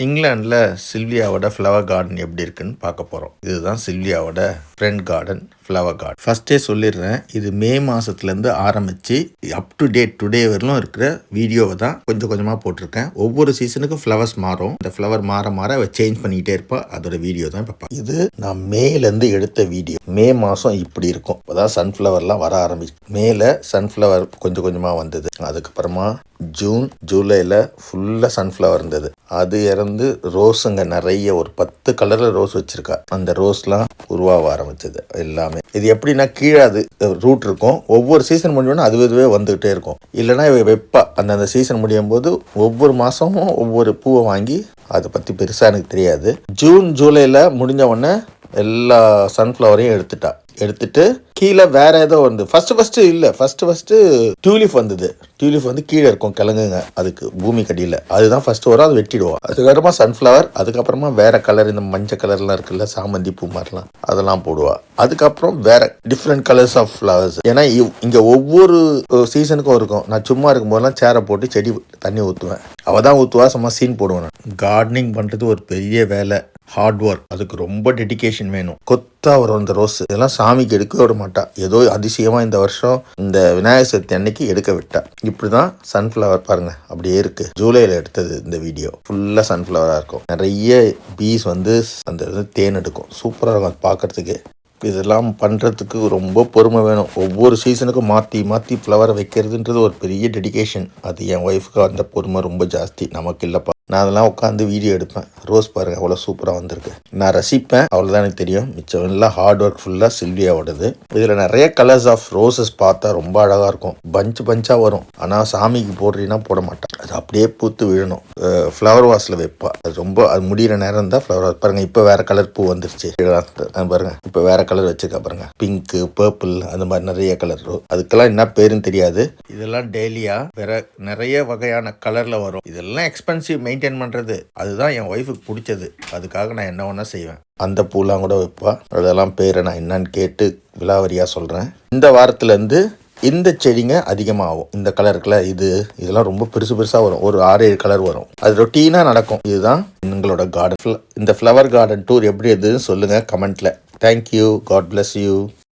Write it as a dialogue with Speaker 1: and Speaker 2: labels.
Speaker 1: இங்கிலாண்டில் சில்வியாவோட flower garden எப்படி இருக்குன்னு பார்க்க போகிறோம். இதுதான் சில்வியாவோட ஃப்ரெண்ட் கார்டன் ஃப்ளவர் கார்டன். ஃபஸ்ட்டே சொல்லிடுறேன், இது மே மாதத்துலேருந்து ஆரம்பித்து அப் டு டேட் டுடே வரலும் இருக்கிற வீடியோவை தான் கொஞ்சம் கொஞ்சமாக போட்டிருக்கேன். ஒவ்வொரு சீசனுக்கும் ஃப்ளவர்ஸ் மாறும். இந்த ஃப்ளவர் மாற மாற சேஞ்ச் பண்ணிக்கிட்டே இருப்பா. அதோட வீடியோ தான் இப்போ. இது நான் மேலேருந்து எடுத்த வீடியோ. மே மாதம் இப்படி இருக்கும். இப்போதான் சன்ஃப்ளவர்லாம் வர ஆரம்பிச்சு. மேலே சன்ஃப்ளவர் கொஞ்சம் கொஞ்சமாக வந்தது. அதுக்கப்புறமா ஜூன் ஜூலையில் ஃபுல்லாக சன்ஃப்ளவர் இருந்தது. அது இறந்து ரோஸுங்க நிறைய ஒரு 10 கலரில் ரோஸ் வச்சுருக்கா. அந்த ரோஸ்லாம் உருவாக ஆரம்பிச்சது எல்லாமே. இது எப்படின்னா கீழே அது ரூட் இருக்கும். ஒவ்வொரு சீசன் முடிஞ்சோன்னா அதுவே வந்துகிட்டே இருக்கும். இல்லைனா வெப்பா அந்தந்த சீசன் முடியும் போது ஒவ்வொரு மாதமும் ஒவ்வொரு பூவை வாங்கி அதை பற்றி பெருசாக எனக்கு தெரியாது. ஜூன் ஜூலையில் முடிஞ்ச உடனே எல்லா சன்ஃப்ளவரையும் எடுத்துட்டு கீழே வேற ஏதோ வந்து ஃபர்ஸ்ட் டியூலிப் வந்தது. டியூலிப் வந்து கீழே இருக்கும் கிழங்குங்க, அதுக்கு பூமி கடியில். அதுதான் ஃபர்ஸ்ட் வரும், அதை வெட்டிடுவோம். அதுக்கப்புறமா சன்ஃப்ளவர், அதுக்கப்புறமா வேற கலர், இந்த மஞ்சள் கலர்லாம் இருக்குல்ல, சாமந்தி பூ மாதிரிலாம், அதெல்லாம் போடுவா. அதுக்கப்புறம் வேற டிஃப்ரெண்ட் கலர்ஸ் ஆஃப் ஃப்ளவர்ஸ். ஏன்னா இங்கே ஒவ்வொரு சீசனுக்கும் இருக்கும். நான் சும்மா இருக்கும் போதெல்லாம் சேரை போட்டு செடி தண்ணி ஊற்றுவேன். அவள் தான் ஊற்றுவா, சும்மா சீன் போடுவேன். கார்டனிங் பண்ணுறது ஒரு பெரிய வேலை, ஹார்ட் ஒர்க். அதுக்கு ரொம்ப டெடிகேஷன் வேணும். கொத்தா வரும் இந்த ரோஸ். இதெல்லாம் சாமிக்கு எடுக்க விட மாட்டா. ஏதோ அதிசயமா இந்த வருஷம் இந்த விநாயகர் சதுர்த்தி அன்னைக்கு எடுக்க விட்டா. இப்படிதான் சன்ஃப்ளவர் பாருங்க அப்படியே இருக்கு. ஜூலைல எடுத்தது இந்த வீடியோ. ஃபுல்லா சன்ஃப்ளவரா இருக்கும். நிறைய பீஸ் வந்து அந்த தேன் எடுக்கும். சூப்பரா இருக்கும் அது பார்க்கறதுக்கு. இதெல்லாம் பண்ணுறதுக்கு ரொம்ப பொறுமை வேணும். ஒவ்வொரு சீசனுக்கும் மாற்றி ஃப்ளவரை வைக்கிறதுன்றது ஒரு பெரிய டெடிகேஷன். அது என் ஒய்ஃபுக்கு அந்த பொறுமை ரொம்ப ஜாஸ்தி. நமக்கு இல்லைப்பா. நான் அதெல்லாம் உட்காந்து வீடியோ எடுப்பேன். ரோஸ் பாருங்கள் அவ்வளோ சூப்பராக வந்திருக்கு. நான் ரசிப்பேன், அவ்வளோதான் எனக்கு தெரியும். மிச்சம் எல்லாம் ஹார்ட் ஒர்க் ஃபுல்லாக சில்வியாவோடது. இதில் நிறைய கலர்ஸ் ஆஃப் ரோசஸ் பார்த்தா ரொம்ப அழகாக இருக்கும். பஞ்சாக வரும். ஆனால் சாமிக்கு போடுறீங்கன்னா போட மாட்டேன். அது அப்படியே பூத்து விழணும். ஃப்ளவர் வாஸில் வைப்பா. அது முடிகிற நேரம் தான் ஃப்ளவர் வாஸ். பாருங்கள், இப்போ வேறு கலர் பூ வந்துருச்சு பாருங்கள். இப்போ வேறு கலர் வச்சுருக்கா பாருங்கள். பிங்க்கு, பர்பிள், அந்த மாதிரி நிறைய கலர். அதுக்கெல்லாம் என்ன பேருன்னு தெரியாது. இதெல்லாம் டெய்லியா வேற நிறைய வகையான கலரில் வரும். இதெல்லாம் எக்ஸ்பென்சிவ் மெயின்டைன் பண்ணுறது. அதுதான் என் ஒய்ஃபுக்கு பிடிச்சது. அதுக்காக நான் என்ன வேணா செய்வேன். அந்த பூலாம் கூட வைப்பா. அதெல்லாம் பேரை நான் என்னன்னு கேட்டு விலாவரியாக சொல்கிறேன். இந்த வாரத்துலேருந்து இந்த செடிங்க அதிகமாகும். இந்த கலருக்குள்ள இதெல்லாம் ரொம்ப பெருசாக வரும். ஒரு 6-7 கலர் வரும். அது ரொட்டீனாக நடக்கும். இதுதான் எங்களோட கார்டன். இந்த ஃப்ளவர் கார்டன் டூர் எப்படி இருந்ததுன்னு சொல்லுங்கள் கமெண்ட்டில். தேங்க்யூ. God bless you.